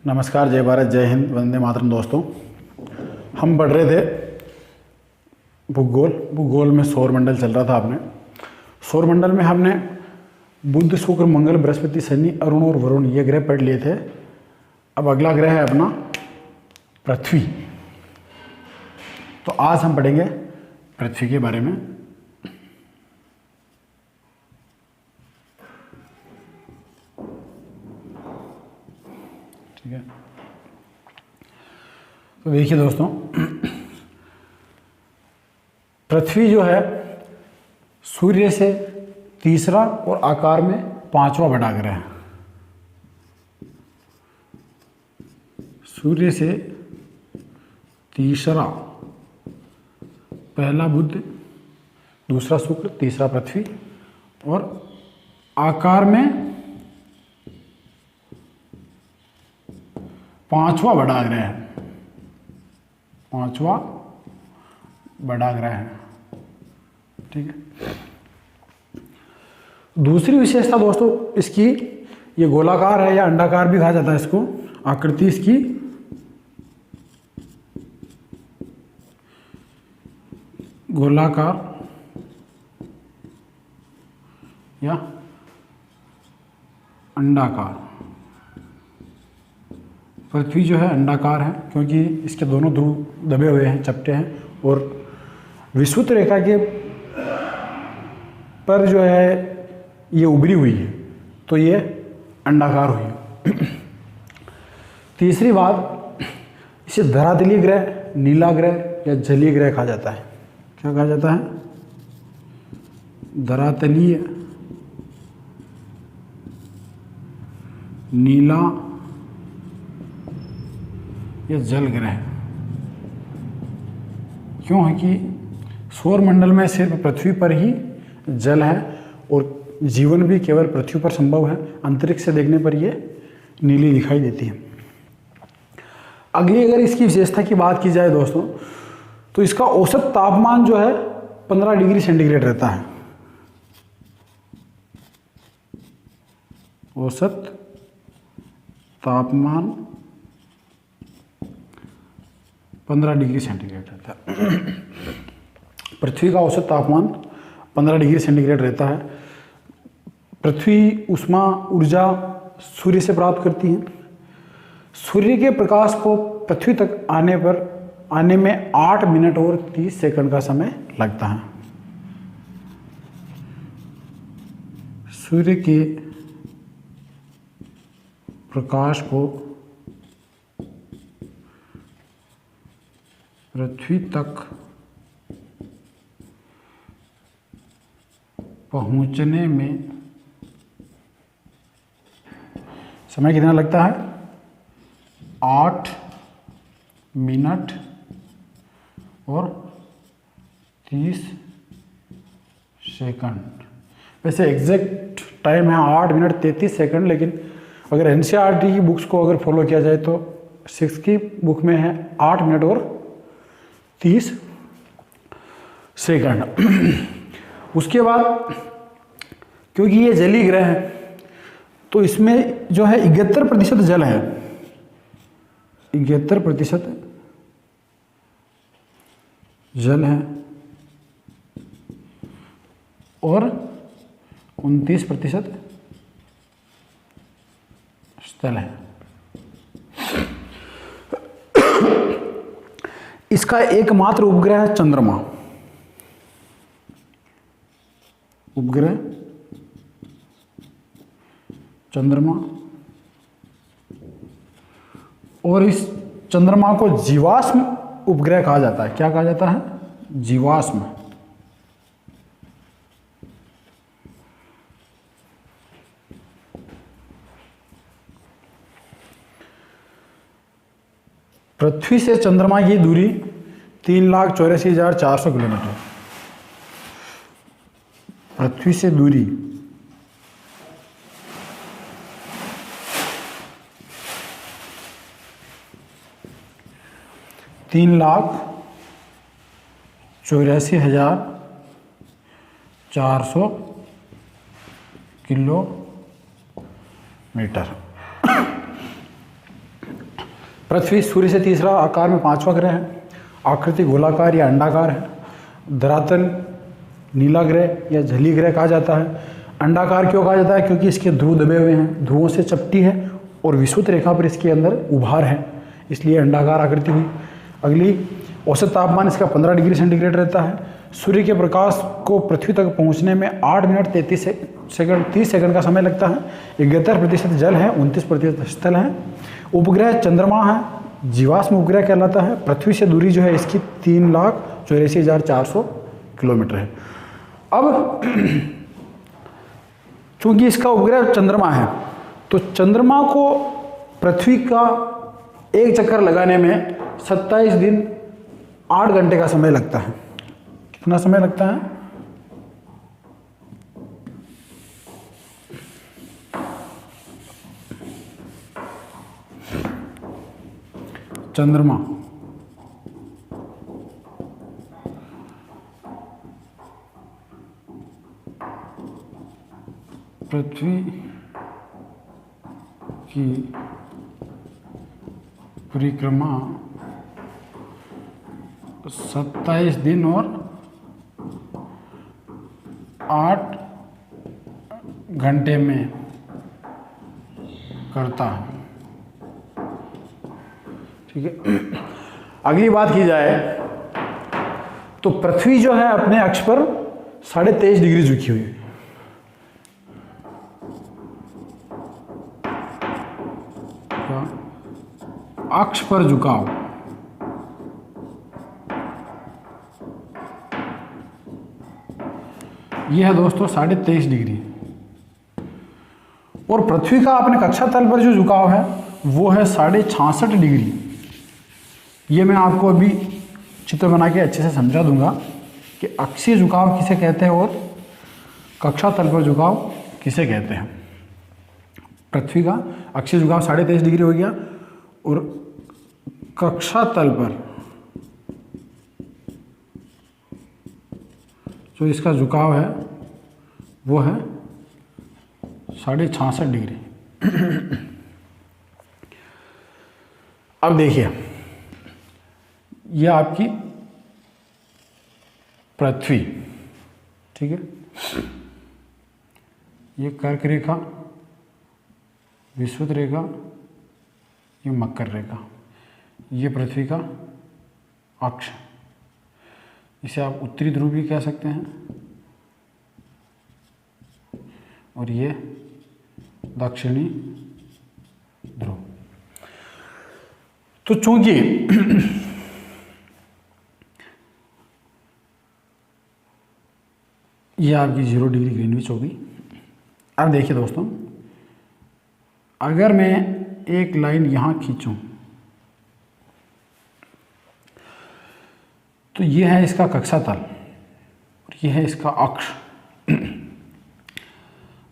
नमस्कार, जय भारत, जय हिंद, वंदे मातरम। दोस्तों, हम पढ़ रहे थे भूगोल में सौरमंडल चल रहा था। आपने सौरमंडल में हमने बुध, शुक्र, मंगल, बृहस्पति, शनि, अरुण और वरुण ये ग्रह पढ़ लिए थे। अब अगला ग्रह है अपना पृथ्वी। तो आज हम पढ़ेंगे पृथ्वी के बारे में। ठीक है, तो देखिए दोस्तों, पृथ्वी जो है सूर्य से तीसरा और आकार में पांचवा बड़ा ग्रह है। सूर्य से तीसरा, पहला बुध, दूसरा शुक्र, तीसरा पृथ्वी, और आकार में पांचवा बड़ा ग्रह है। पांचवा बड़ा ग्रह है। ठीक है। दूसरी विशेषता दोस्तों इसकी, ये गोलाकार है या अंडाकार भी कहा जाता है इसको। आकृति इसकी गोलाकार या अंडाकार। पृथ्वी जो है अंडाकार है क्योंकि इसके दोनों ध्रुव दबे हुए हैं, चपटे हैं, और विषुवत रेखा के पर जो है ये उभरी हुई है, तो ये अंडाकार हुई। तीसरी बात, इसे धरातलीय ग्रह, नीला ग्रह या जलीय ग्रह कहा जाता है। क्या कहा जाता है? धरातलीय, नीला या जल ग्रह। क्यों है कि सौरमंडल में सिर्फ पृथ्वी पर ही जल है और जीवन भी केवल पृथ्वी पर संभव है। अंतरिक्ष से देखने पर ये नीली दिखाई देती है। अगली अगर इसकी विशेषता की बात की जाए दोस्तों, तो इसका औसत तापमान जो है 15 डिग्री सेंटीग्रेड रहता है। औसत तापमान 15 डिग्री सेंटीग्रेड रहता है। पृथ्वी का औसत तापमान 15 डिग्री सेंटीग्रेड रहता है। पृथ्वी ऊष्मा ऊर्जा सूर्य से प्राप्त करती है। सूर्य के प्रकाश को पृथ्वी तक आने में 8 मिनट और 30 सेकंड का समय लगता है। सूर्य के प्रकाश को पृथ्वी तक पहुंचने में समय कितना लगता है? 8 मिनट और 30 सेकंड। वैसे एग्जैक्ट टाइम है 8 मिनट 33 सेकंड, लेकिन अगर एनसीईआरटी की बुक्स को अगर फॉलो किया जाए तो 6 की बुक में है 8 मिनट और 30 सेकंड। उसके बाद क्योंकि ये जलीय ग्रह है तो इसमें जो है 71% जल है। 71% जल है और 29% स्थल है। इसका एकमात्र उपग्रह है चंद्रमा। उपग्रह चंद्रमा, और इस चंद्रमा को जीवाश्म उपग्रह कहा जाता है। क्या कहा जाता है? जीवाश्म। पृथ्वी से चंद्रमा की दूरी 3,84,400 किलोमीटर। पृथ्वी से दूरी 3,84,400 किलोमीटर। पृथ्वी सूर्य से तीसरा आकार में पांचवा ग्रह है। आकृति गोलाकार या अंडाकार है। धरातल नीला ग्रह या जलीय ग्रह कहा जाता है। अंडाकार क्यों कहा जाता है? क्योंकि इसके ध्रुव दबे हुए हैं, ध्रुवों से चपटी है और विषुवत रेखा पर इसके अंदर उभार है, इसलिए अंडाकार आकृति हुई। अगली, औसत तापमान इसका 15 डिग्री सेंटीग्रेड रहता है। सूर्य के प्रकाश को पृथ्वी तक पहुंचने में 8 मिनट 30 सेकंड का समय लगता है। 71% जल है, 29% स्थल है। उपग्रह चंद्रमा है, जीवाश्म उपग्रह कहलाता है। पृथ्वी से दूरी जो है इसकी 3,84,400 किलोमीटर है। अब चूंकि इसका उपग्रह चंद्रमा है, तो चंद्रमा को पृथ्वी का एक चक्कर लगाने में 27 दिन 8 घंटे का समय लगता है। कितना समय लगता है? चंद्रमा पृथ्वी की परिक्रमा 27 दिन और 8 घंटे में करता है। ठीक है। अगली बात की जाए तो पृथ्वी जो है अपने अक्ष पर 23.5 डिग्री झुकी हुई है। अक्ष पर झुकाव यह है दोस्तों 23.5 डिग्री। और पृथ्वी का अपने कक्षा तल पर जो झुकाव है वो है 66.5 डिग्री। ये मैं आपको अभी चित्र बना के अच्छे से समझा दूंगा कि अक्षीय झुकाव किसे कहते हैं और कक्षा तल पर झुकाव किसे कहते हैं। पृथ्वी का अक्षीय झुकाव 23.5 डिग्री हो गया और कक्षा तल पर जो इसका झुकाव है वो है 66.5 डिग्री। अब देखिए, यह आपकी पृथ्वी, ठीक है, ये कर्क रेखा, विषुवत रेखा, ये मकर रेखा, ये पृथ्वी का अक्ष। इसे आप उत्तरी ध्रुव भी कह सकते हैं और ये दक्षिणी ध्रुव। तो चूंकि ये आपकी 0 डिग्री ग्रीनविच होगी। अब देखिए दोस्तों, अगर मैं एक लाइन यहां खींचूं तो ये है इसका कक्षा तल और ये है इसका अक्ष।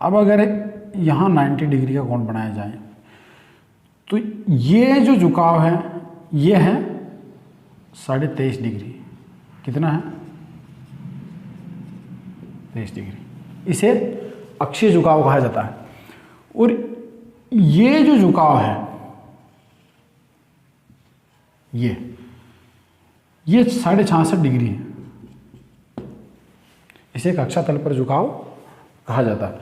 अब अगर यहाँ 90 डिग्री का कोण बनाया जाए तो ये जो झुकाव है ये है 23.5 डिग्री। कितना है? 23 डिग्री। इसे अक्षीय झुकाव कहा जाता है। और ये जो झुकाव है ये 66.5 डिग्री है। इसे कक्षा तल पर झुकाव कहा जाता है।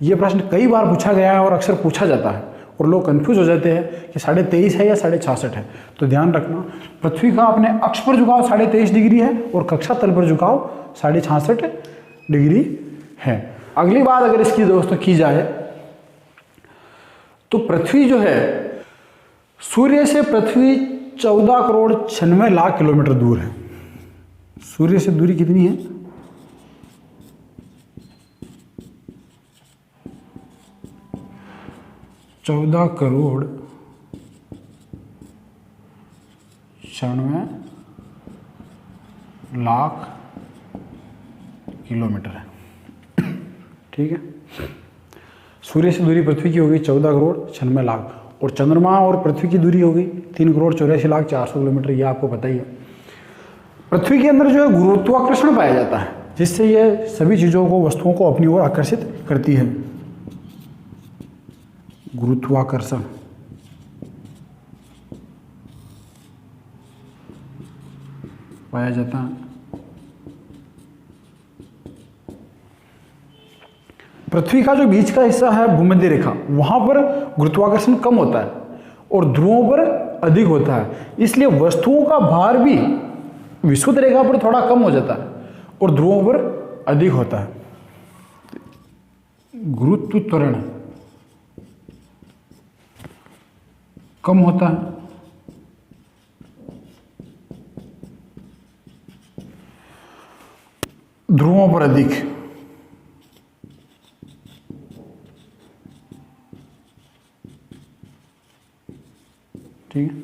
यह प्रश्न कई बार पूछा गया है और अक्सर पूछा जाता है और लोग कंफ्यूज हो जाते हैं कि 23.5 है या 66.5 है। तो ध्यान रखना, पृथ्वी का अपने अक्ष पर झुकाव 23.5 डिग्री है और कक्षा तल पर झुकाव 66.5 डिग्री है। अगली बात अगर इसकी दोस्तों की जाए तो पृथ्वी जो है सूर्य से पृथ्वी 14 करोड़ 96 लाख किलोमीटर दूर है। सूर्य से दूरी कितनी है? चौदह करोड़ 96 लाख किलोमीटर है। ठीक है। सूर्य से दूरी पृथ्वी की हो गई 14 करोड़ 96 लाख और चंद्रमा और पृथ्वी की दूरी हो गई 3 करोड़ 84 लाख 400 किलोमीटर। यह आपको पता ही है। पृथ्वी के अंदर जो है गुरुत्वाकर्षण पाया जाता है जिससे यह सभी चीज़ों को, वस्तुओं को अपनी ओर आकर्षित करती है। गुरुत्वाकर्षण पाया जाता है। पृथ्वी का जो बीच का हिस्सा है भूमध्य रेखा, वहां पर गुरुत्वाकर्षण कम होता है और ध्रुवों पर अधिक होता है, इसलिए वस्तुओं का भार भी विषुवत रेखा पर थोड़ा कम हो जाता है और ध्रुवों पर अधिक होता है। गुरुत्व त्वरण कम होता है, ध्रुवों पर अधिक। ठीक है।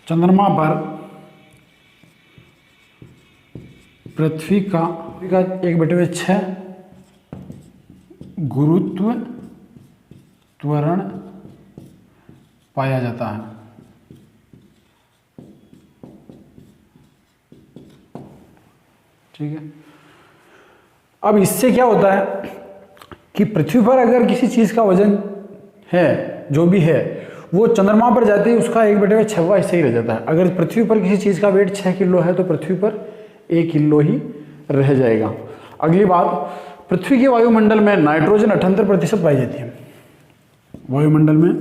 चंद्रमा पर पृथ्वी का 1/6 गुरुत्व त्वरण पाया जाता है। ठीक है। अब इससे क्या होता है कि पृथ्वी पर अगर किसी चीज का वजन है, जो भी है, वो चंद्रमा पर जाते ही उसका 1/6वां हिस्सा ही रह जाता है। अगर पृथ्वी पर किसी चीज का वेट 6 किलो है तो पृथ्वी पर 1 किलो ही रह जाएगा। अगली बात, पृथ्वी के वायुमंडल में नाइट्रोजन 78% पाई जाती है। वायुमंडल में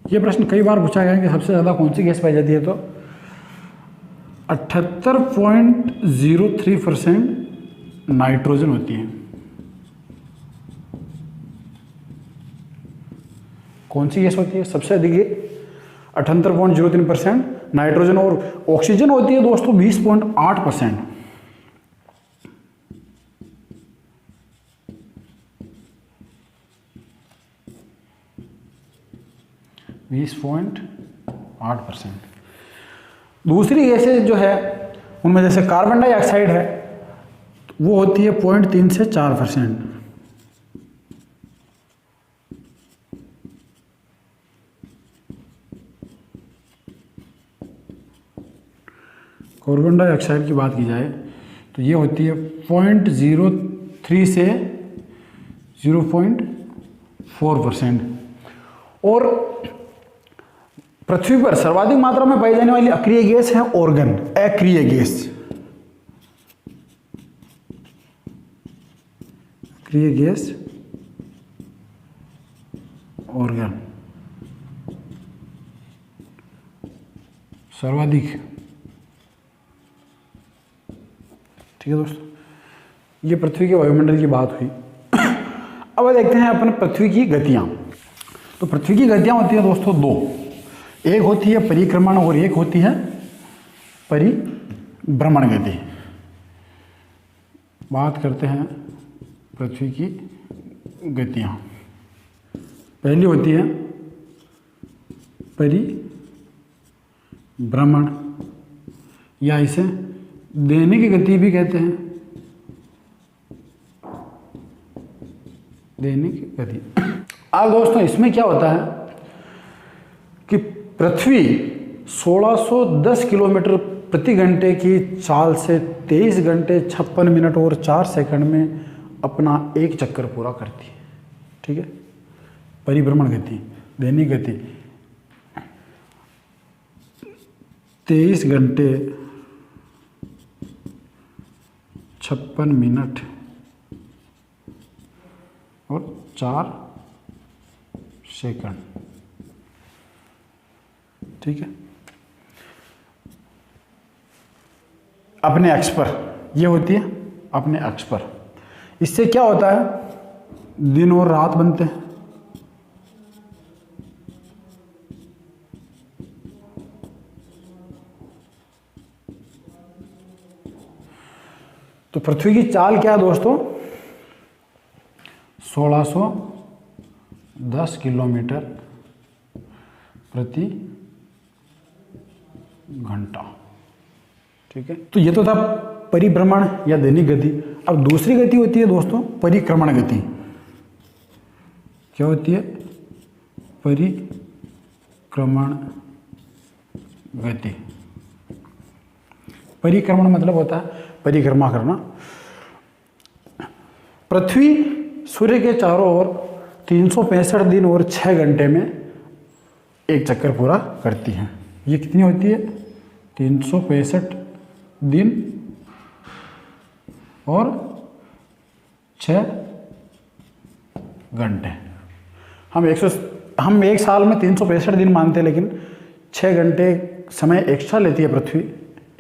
यह प्रश्न कई बार पूछा गया है कि सबसे ज्यादा कौन सी गैस पाई जाती है, तो 78.03% नाइट्रोजन होती है। कौन सी गैस होती है सबसे अधिक? 78.03% नाइट्रोजन। और ऑक्सीजन होती है दोस्तों 20.8%। दूसरी गैसें जो है उनमें जैसे कार्बन डाइऑक्साइड है, वो होती है 0.3 से 4%। कार्बन डाइऑक्साइड की बात की जाए तो ये होती है 0.03 से 0.4%। और पृथ्वी पर सर्वाधिक मात्रा में पाई जाने वाली अक्रिय गैस है ऑर्गन, अक्रिय गैस। अक्रिय गैस ऑर्गन सर्वाधिक। ठीक है दोस्तों, ये पृथ्वी के वायुमंडल की बात हुई। अब देखते हैं अपन पृथ्वी की गतियां। तो पृथ्वी की गतियां होती है दोस्तों दो, एक होती है परिक्रमण और एक होती है परिभ्रमण गति। बात करते हैं पृथ्वी की गतियां। पहली होती है परिभ्रमण, या इसे दैनिक गति भी कहते हैं। दैनिक गति। अब दोस्तों इसमें क्या होता है कि पृथ्वी 1610 किलोमीटर प्रति घंटे की चाल से 23 घंटे 56 मिनट और 4 सेकंड में अपना एक चक्कर पूरा करती है। ठीक है, परिभ्रमण गति, दैनिक गति 23 घंटे 56 मिनट और 4 सेकंड। ठीक है, अपने अक्ष पर ये होती है, अपने अक्ष पर। इससे क्या होता है, दिन और रात बनते हैं। तो पृथ्वी की चाल क्या है दोस्तों, 1610 किलोमीटर प्रति घंटा। ठीक है, तो ये तो था परिभ्रमण या दैनिक गति। अब दूसरी गति होती है दोस्तों परिक्रमण गति। क्या होती है, परिक्रमण गति। परिक्रमण मतलब होता है परिक्रमा करना। पृथ्वी सूर्य के चारों ओर 365 दिन और 6 घंटे में एक चक्कर पूरा करती है। ये कितनी होती है? 365 दिन और 6 घंटे। हम एक साल में 365 दिन मानते हैं, लेकिन 6 घंटे समय एक्स्ट्रा लेती है पृथ्वी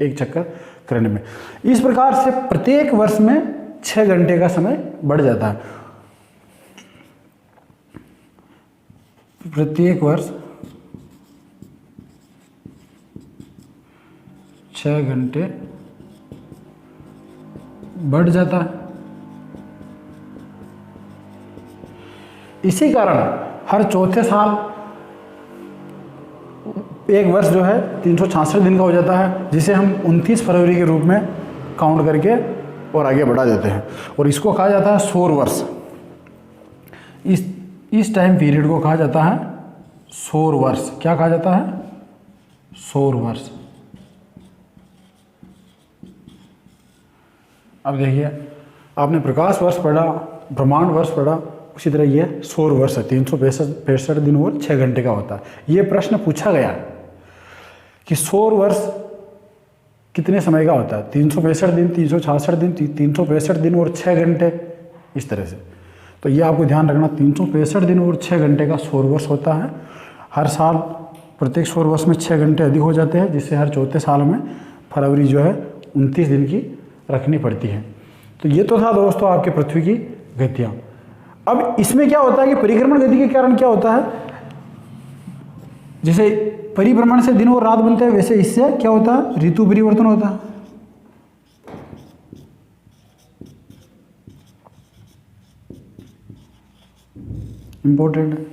एक चक्कर करने में। इस प्रकार से प्रत्येक वर्ष में 6 घंटे का समय बढ़ जाता है। प्रत्येक वर्ष 6 घंटे बढ़ जाता है। इसी कारण हर चौथे साल एक वर्ष जो है 366 दिन का हो जाता है, जिसे हम 29 फरवरी के रूप में काउंट करके और आगे बढ़ा देते हैं, और इसको कहा जाता है सौर वर्ष। इस टाइम पीरियड को कहा जाता है सौर वर्ष। क्या कहा जाता है? सौर वर्ष। अब देखिए, आपने प्रकाश वर्ष पढ़ा, ब्रह्मांड वर्ष पढ़ा, उसी तरह ये सौर वर्ष है, 365 दिन और 6 घंटे का होता है। ये प्रश्न पूछा गया कि सौर वर्ष कितने समय का होता है? 365 दिन, 366 दिन, 365 दिन और 6 घंटे, इस तरह से। तो ये आपको ध्यान रखना, 365 दिन और 6 घंटे का सौर वर्ष होता है। हर साल प्रत्येक सौर वर्ष में 6 घंटे अधिक हो जाते हैं, जिससे हर चौथे साल में फरवरी जो है 29 दिन की रखनी पड़ती है। तो ये तो था दोस्तों आपके पृथ्वी की गतियाँ। अब इसमें क्या होता है कि परिक्रमण गति के कारण क्या होता है, जैसे परिभ्रमण से दिन और रात बनते हैं, वैसे इससे क्या होता है? ऋतु परिवर्तन होता है। इंपॉर्टेंट है।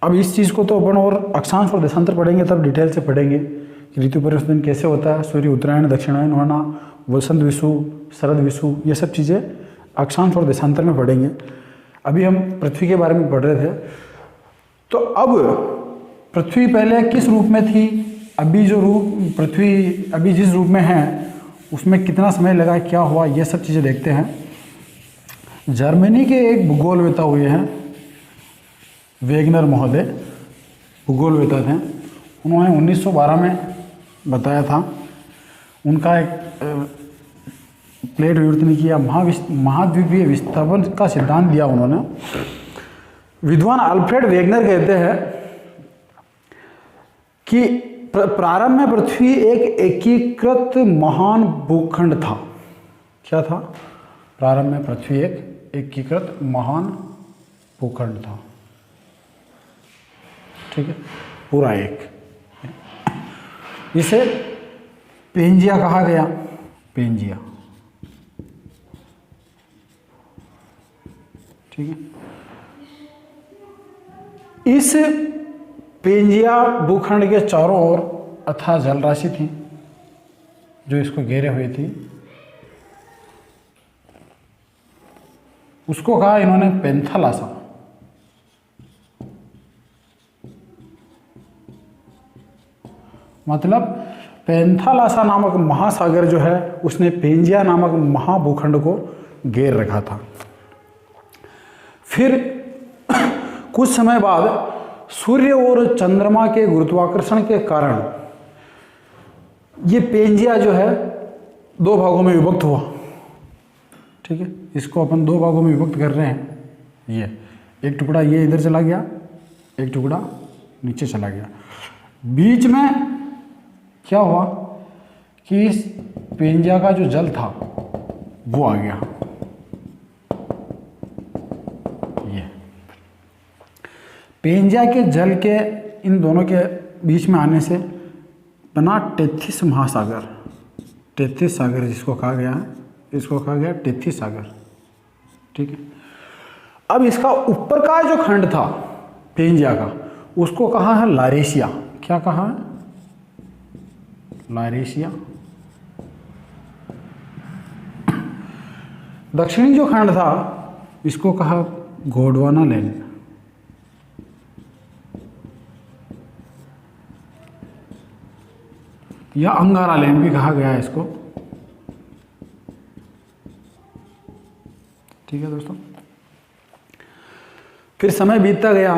अब इस चीज़ को तो अपन और अक्षांश और देशांतर पढ़ेंगे, तब डिटेल से पढ़ेंगे कि ऋतु परिवर्तन कैसे होता है, सूर्य उत्तरायण दक्षिणायन होना, वसंत विषु, शरद विषु, ये सब चीज़ें अक्षांश और देशांतर में पढ़ेंगे। अभी हम पृथ्वी के बारे में पढ़ रहे थे। तो अब पृथ्वी पहले किस रूप में थी, अभी जो रूप पृथ्वी अभी जिस रूप में है उसमें कितना समय लगा, क्या हुआ, ये सब चीज़ें देखते हैं। जर्मनी के एक भूगोलवेता हुए हैं वेगनर महोदय, भूगोलवेता थे। उन्होंने 1912 में बताया था, उनका एक प्लेट विवर्तन किया, महाद्वीपीय विस्थापन का सिद्धांत दिया उन्होंने। विद्वान अल्फ्रेड वेगनर कहते हैं कि प्रारंभ में पृथ्वी एक एकीकृत महान भूखंड था। क्या था? प्रारंभ में पृथ्वी एक एकीकृत महान भूखंड था। ठीक है, पूरा एक। इसे पेंजिया कहा गया, पेंजिया। ठीक है, इस पेंजिया भूखंड के चारों ओर अथाह जल राशि थी जो इसको घेरे हुए थी। उसको कहा इन्होंने पेंथालासा। मतलब पेंथालासा नामक महासागर जो है उसने पेंजिया नामक महाभूखंड को घेर रखा था। फिर कुछ समय बाद सूर्य और चंद्रमा के गुरुत्वाकर्षण के कारण ये पेंजिया जो है 2 भागों में विभक्त हुआ। ठीक है, इसको अपन 2 भागों में विभक्त कर रहे हैं। ये एक टुकड़ा ये इधर चला गया, एक टुकड़ा नीचे चला गया। बीच में क्या हुआ कि इस पेंजिया का जो जल था वो आ गया। ये पेंजिया के जल के इन दोनों के बीच में आने से बना टेथिस महासागर। टेथिस सागर जिसको कहा गया है, इसको कहा गया टेथिस सागर। ठीक है, अब इसका ऊपर का जो खंड था पेंजिया का, उसको कहा है लारेशिया। क्या कहा है? लारेशिया। दक्षिणी जो खंड था इसको कहा गोंडवाना लैंड। या अंगारा लैंड भी कहा गया है इसको। ठीक है दोस्तों, फिर समय बीतता गया,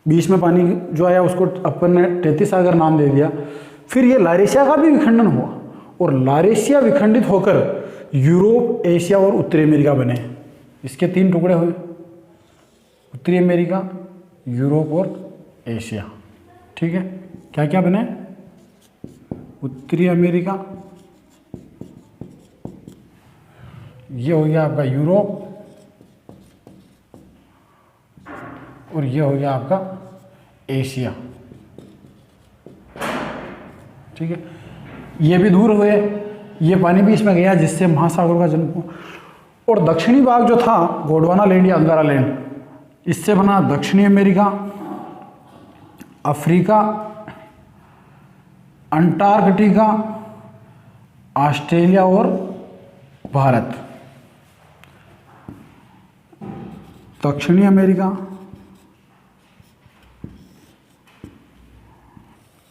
बीच में पानी जो आया उसको अपन ने तैतीस सागर नाम दे दिया। फिर ये लारेशिया का भी विखंडन हुआ और लारेशिया विखंडित होकर यूरोप, एशिया और उत्तरी अमेरिका बने। इसके 3 टुकड़े हुए, उत्तरी अमेरिका, यूरोप और एशिया। ठीक है, क्या क्या बने? उत्तरी अमेरिका, ये हो गया आपका यूरोप, और ये हो गया आपका एशिया। ठीक है, ये भी दूर हुए, ये पानी भी इसमें गया जिससे महासागरों का जन्म हुआ। और दक्षिणी भाग जो था गोंडवाना लैंड या अंगारा लैंड, इससे बना दक्षिणी अमेरिका, अफ्रीका, अंटार्कटिका, ऑस्ट्रेलिया और भारत। दक्षिणी अमेरिका,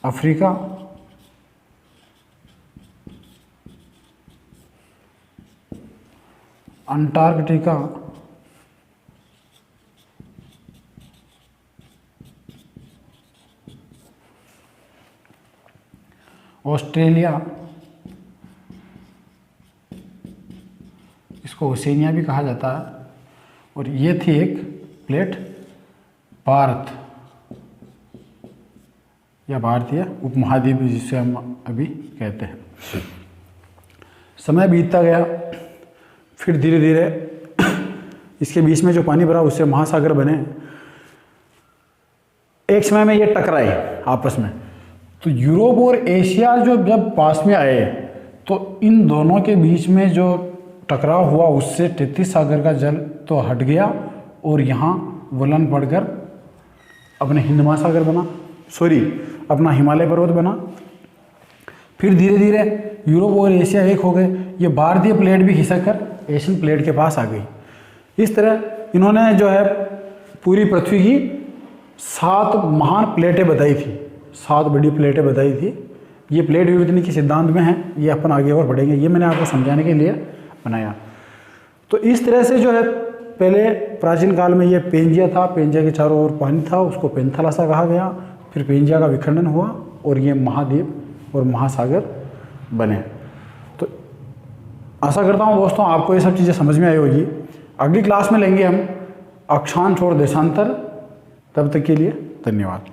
अफ्रीका, अंटार्कटिका, ऑस्ट्रेलिया, इसको ओसेनिया भी कहा जाता है। और ये थी एक प्लेट भारत या भारतीय उपमहाद्वीप जिसे हम अभी कहते हैं। समय बीतता गया, फिर धीरे धीरे इसके बीच में जो पानी भरा उससे महासागर बने। एक समय में ये टकराए आपस में, तो यूरोप और एशिया जो जब पास में आए तो इन दोनों के बीच में जो टकराव हुआ उससे 33 सागर का जल तो हट गया और यहाँ वलन पड़कर अपने हिंद महासागर बना, अपना हिमालय पर्वत बना। फिर धीरे धीरे यूरोप और एशिया एक हो गए, ये भारतीय प्लेट भी खिसक कर एशियन प्लेट के पास आ गई। इस तरह इन्होंने जो है पूरी पृथ्वी की 7 महान प्लेटें बताई थी, 7 बड़ी प्लेटें बताई थी। ये प्लेट विवर्तन के सिद्धांत में है, ये अपन आगे और बढ़ेंगे, ये मैंने आपको समझाने के लिए बनाया। तो इस तरह से जो है पहले प्राचीन काल में ये पेंजिया था, पेंजिया के चारों ओर पानी था, उसको पेंथालासा कहा गया। फिर पेंजिया का विखंडन हुआ और ये महाद्वीप और महासागर बने। तो आशा करता हूँ दोस्तों आपको ये सब चीज़ें समझ में आई होगी। अगली क्लास में लेंगे हम अक्षांश और देशांतर। तब तक के लिए धन्यवाद।